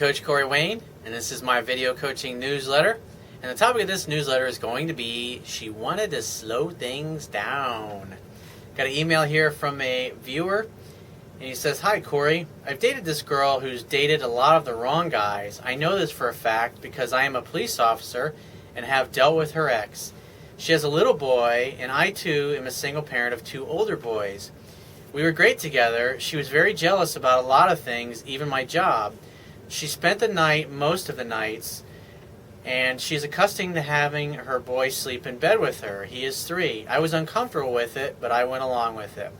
Coach Corey Wayne, and this is my video coaching newsletter. And the topic of this newsletter is going to be, she wanted to slow things down. Got an email here from a viewer, and he says, "Hi Corey, I've dated this girl who's dated a lot of the wrong guys. I know this for a fact because I am a police officer and have dealt with her ex. She has a little boy, and I too am a single parent of 2 older boys. We were great together. She was very jealous about a lot of things, even my job. She spent the night most of the nights, and she's accustomed to having her boy sleep in bed with her. He is 3. I was uncomfortable with it, but I went along with it."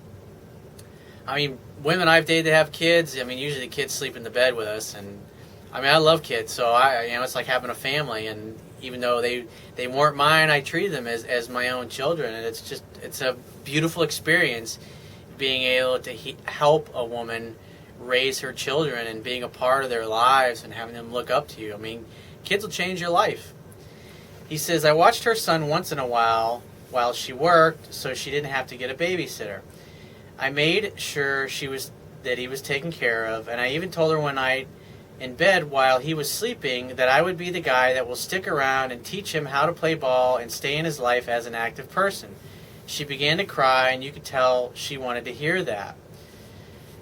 I mean, women I've dated that have kids, usually the kids sleep in the bed with us, and I love kids, so it's like having a family, and even though they weren't mine, I treated them as my own children, and it's a beautiful experience being able to help a woman raise her children and being a part of their lives and having them look up to you. Kids will change your life. He says, "I watched her son once in a while she worked, so she didn't have to get a babysitter. I made sure that he was taken care of, and I even told her one night in bed while he was sleeping that I would be the guy that will stick around and teach him how to play ball and stay in his life as an active person. She began to cry, and you could tell she wanted to hear that.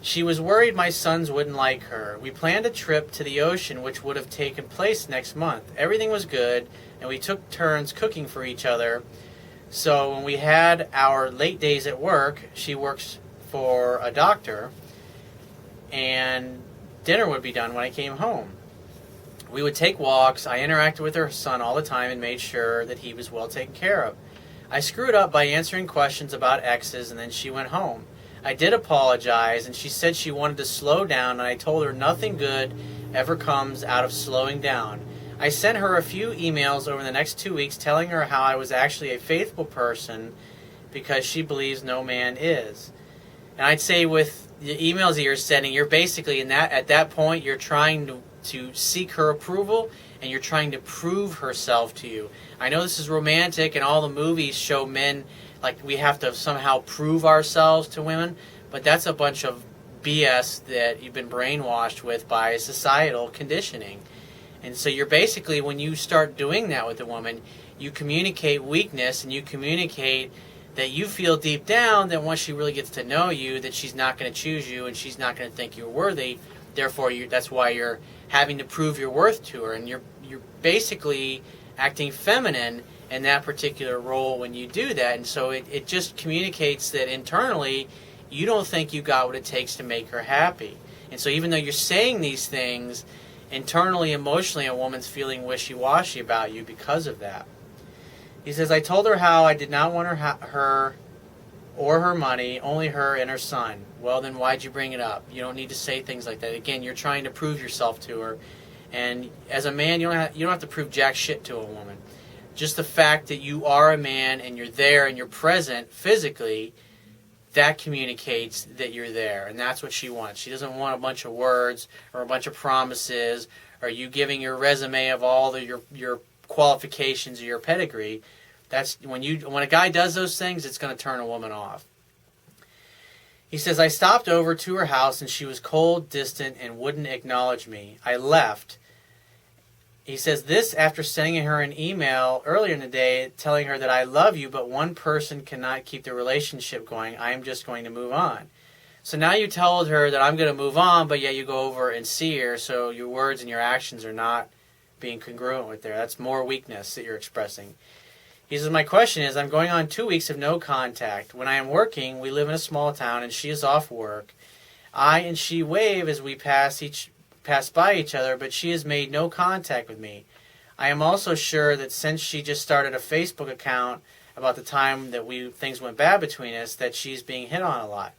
She was worried my sons wouldn't like her. We planned a trip to the ocean which would have taken place next month. Everything was good, and we took turns cooking for each other. So when we had our late days at work, she works for a doctor, and dinner would be done when I came home. We would take walks. I interacted with her son all the time and made sure that he was well taken care of. I screwed up by answering questions about exes, and then she went home. I did apologize, and she said she wanted to slow down, and I told her nothing good ever comes out of slowing down. I sent her a few emails over the next 2 weeks telling her how I was actually a faithful person because she believes no man is." And I'd say with the emails that you're sending, you're basically at that point, you're trying to seek her approval, and you're trying to prove herself to you. I know this is romantic, and all the movies show men like we have to somehow prove ourselves to women, but that's a bunch of BS that you've been brainwashed with by societal conditioning. And so you're basically, when you start doing that with a woman, you communicate weakness, and you communicate that you feel deep down that once she really gets to know you, that she's not going to choose you and she's not going to think you're worthy. Therefore, that's why you're having to prove your worth to her, and you're basically acting feminine in that particular role when you do that. And so it just communicates that internally you don't think you got what it takes to make her happy. And so even though you're saying these things, internally, emotionally, a woman's feeling wishy-washy about you because of that. He says, "I told her how I did not want her or her money, only her and her son." Well, then why'd you bring it up? You don't need to say things like that. Again, you're trying to prove yourself to her. And as a man, you don't have to prove jack shit to a woman. Just the fact that you are a man and you're there and you're present physically, that communicates that you're there. And that's what she wants. She doesn't want a bunch of words or a bunch of promises or you giving your resume of all your qualifications or your pedigree. That's when a guy does those things, it's going to turn a woman off. He says, "I stopped over to her house and she was cold, distant, and wouldn't acknowledge me. I left." He says, "This after sending her an email earlier in the day telling her that I love you, but one person cannot keep the relationship going. I am just going to move on." So now you told her that I'm going to move on, but yet you go over and see her, so your words and your actions are not being congruent with there. That's more weakness that you're expressing. He says, "My question is, I'm going on 2 weeks of no contact. When I am working, we live in a small town and she is off work. I and she wave as we pass by each other, but she has made no contact with me. I am also sure that since she just started a Facebook account about the time that things went bad between us, that she's being hit on a lot.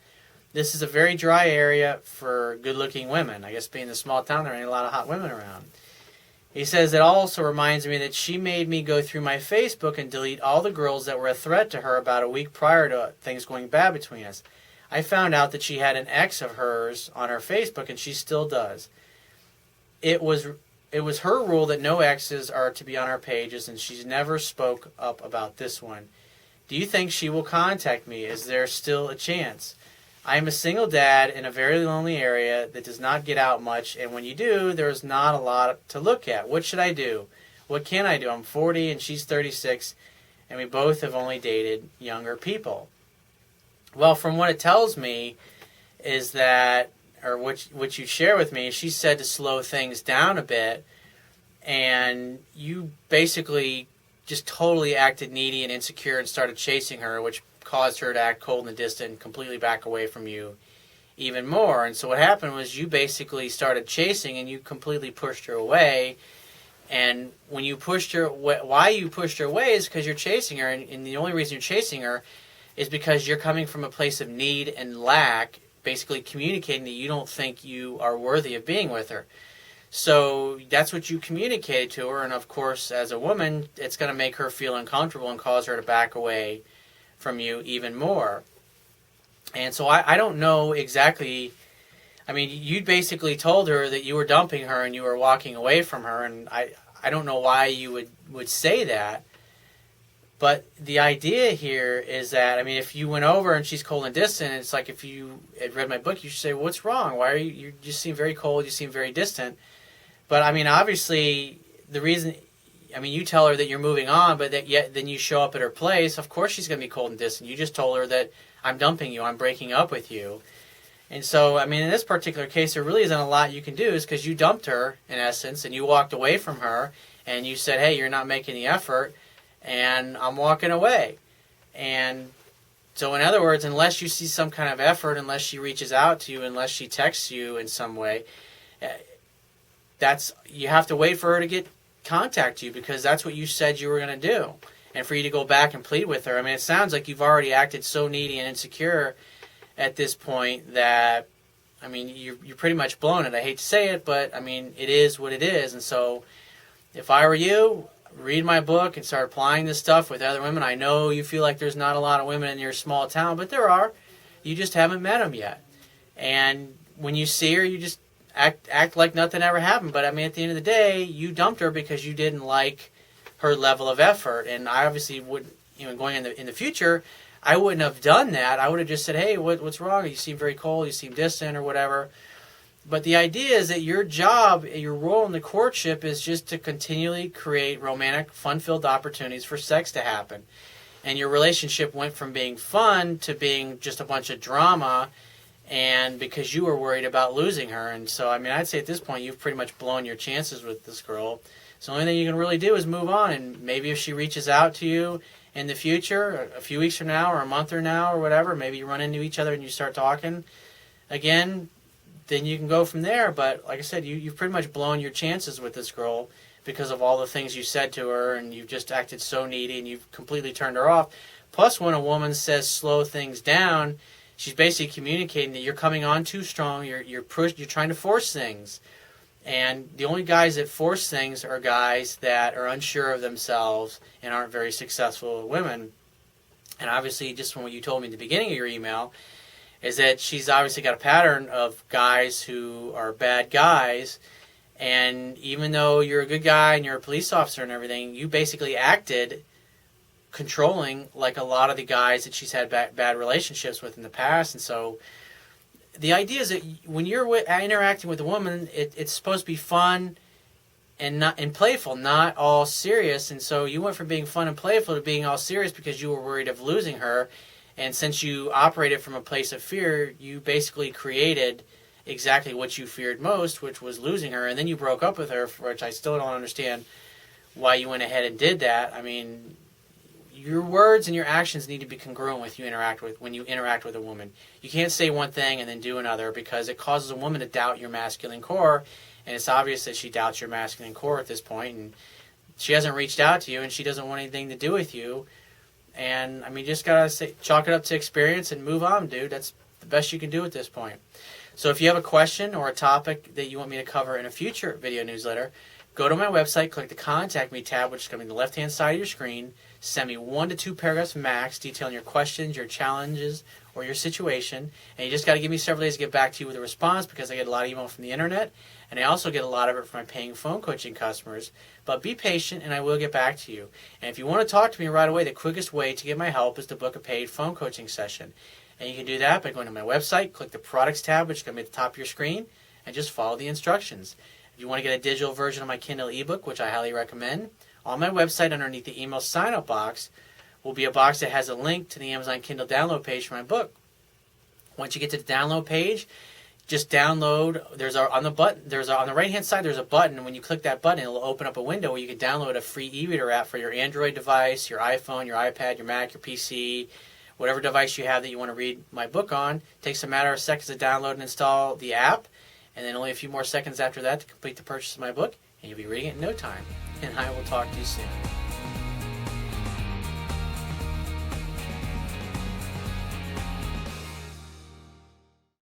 This is a very dry area for good-looking women. I guess being a small town, there ain't a lot of hot women around." He says, "It also reminds me that she made me go through my Facebook and delete all the girls that were a threat to her about a week prior to things going bad between us. I found out that she had an ex of hers on her Facebook, and she still does. It was her rule that no exes are to be on our pages, and she's never spoke up about this one. Do you think she will contact me? Is there still a chance? I am a single dad in a very lonely area that does not get out much, and when you do, there's not a lot to look at. What should I do? What can I do? I'm 40 and she's 36, and we both have only dated younger people. Well, from what it tells me is that, or what you share with me, she said to slow things down a bit, and you basically just totally acted needy and insecure and started chasing her, which caused her to act cold and distant and completely back away from you even more. And so what happened was you basically started chasing and you completely pushed her away. And when you pushed her, why you pushed her away is because you're chasing her, and the only reason you're chasing her is because you're coming from a place of need and lack, basically communicating that you don't think you are worthy of being with her. So that's what you communicated to her, and of course, as a woman, it's going to make her feel uncomfortable and cause her to back away from you even more. And so I don't know exactly. I mean, you basically told her that you were dumping her and you were walking away from her, and I don't know why you would say that. But the idea here is that, I mean, if you went over and she's cold and distant, it's like if you had read my book, you should say, well, what's wrong? Why are you just seem very cold, you seem very distant. But, I mean, obviously, the reason, I mean, you tell her that you're moving on, but that yet then you show up at her place, of course she's going to be cold and distant. You just told her that I'm dumping you, I'm breaking up with you. And so, I mean, in this particular case, there really isn't a lot you can do, is because you dumped her, in essence, and you walked away from her, and you said, hey, you're not making the effort, and I'm walking away. And so, in other words, unless you see some kind of effort, unless she reaches out to you, unless she texts you in some way, you have to wait for her to contact you, because that's what you said you were going to do. And for you to go back and plead with her, I mean, it sounds like you've already acted so needy and insecure at this point that, I mean, you're pretty much blown it. I hate to say it, but, I mean, it is what it is. And so, if I were you, read my book and start applying this stuff with other women. I know you feel like there's not a lot of women in your small town, but there are. You just haven't met them yet. And when you see her, you just act like nothing ever happened. But, I mean, at the end of the day, you dumped her because you didn't like her level of effort. And I obviously would, going in the future, I wouldn't have done that. I would have just said, hey, what's wrong? You seem very cold, you seem distant or whatever. But the idea is that your job, your role in the courtship is just to continually create romantic, fun-filled opportunities for sex to happen. And your relationship went from being fun to being just a bunch of drama, and because you were worried about losing her. And so, I mean, I'd say at this point you've pretty much blown your chances with this girl. So the only thing you can really do is move on, and maybe if she reaches out to you in the future, a few weeks from now or a month or now or whatever, maybe you run into each other and you start talking again, then you can go from there. But like I said, you've pretty much blown your chances with this girl because of all the things you said to her, and you've just acted so needy and you've completely turned her off. Plus, when a woman says slow things down, she's basically communicating that you're coming on too strong, you're trying to force things. And the only guys that force things are guys that are unsure of themselves and aren't very successful with women. And obviously, just from what you told me at the beginning of your email, is that she's obviously got a pattern of guys who are bad guys. And even though you're a good guy and you're a police officer and everything, you basically acted controlling like a lot of the guys that she's had bad relationships with in the past. And so the idea is that when you're interacting with a woman, it's supposed to be fun and playful, not all serious. And so you went from being fun and playful to being all serious because you were worried of losing her. And since you operated from a place of fear, you basically created exactly what you feared most, which was losing her. And then you broke up with her, which I still don't understand why you went ahead and did that. I mean, your words and your actions need to be congruent when you interact with a woman. You can't say one thing and then do another, because it causes a woman to doubt your masculine core, and it's obvious that she doubts your masculine core at this point, and she hasn't reached out to you, and she doesn't want anything to do with you. And I mean, just gotta chalk it up to experience and move on, dude. That's the best you can do at this point. So if you have a question or a topic that you want me to cover in a future video newsletter, go to my website, click the Contact Me tab, which is going to be on the left-hand side of your screen. Send me 1 to 2 paragraphs max detailing your questions, your challenges, or your situation. And you just got to give me several days to get back to you with a response, because I get a lot of email from the internet, and I also get a lot of it from my paying phone coaching customers. But be patient, and I will get back to you. And if you want to talk to me right away, the quickest way to get my help is to book a paid phone coaching session. And you can do that by going to my website, click the Products tab, which is going to be at the top of your screen, and just follow the instructions. If you want to get a digital version of my Kindle ebook, which I highly recommend, on my website underneath the email sign-up box will be a box that has a link to the Amazon Kindle download page for my book. Once you get to the download page, just download. On the right-hand side, there's a button, and when you click that button, it'll open up a window where you can download a free e-reader app for your Android device, your iPhone, your iPad, your Mac, your PC, whatever device you have that you want to read my book on. It takes a matter of seconds to download and install the app, and then only a few more seconds after that to complete the purchase of my book, and you'll be reading it in no time. And I will talk to you soon.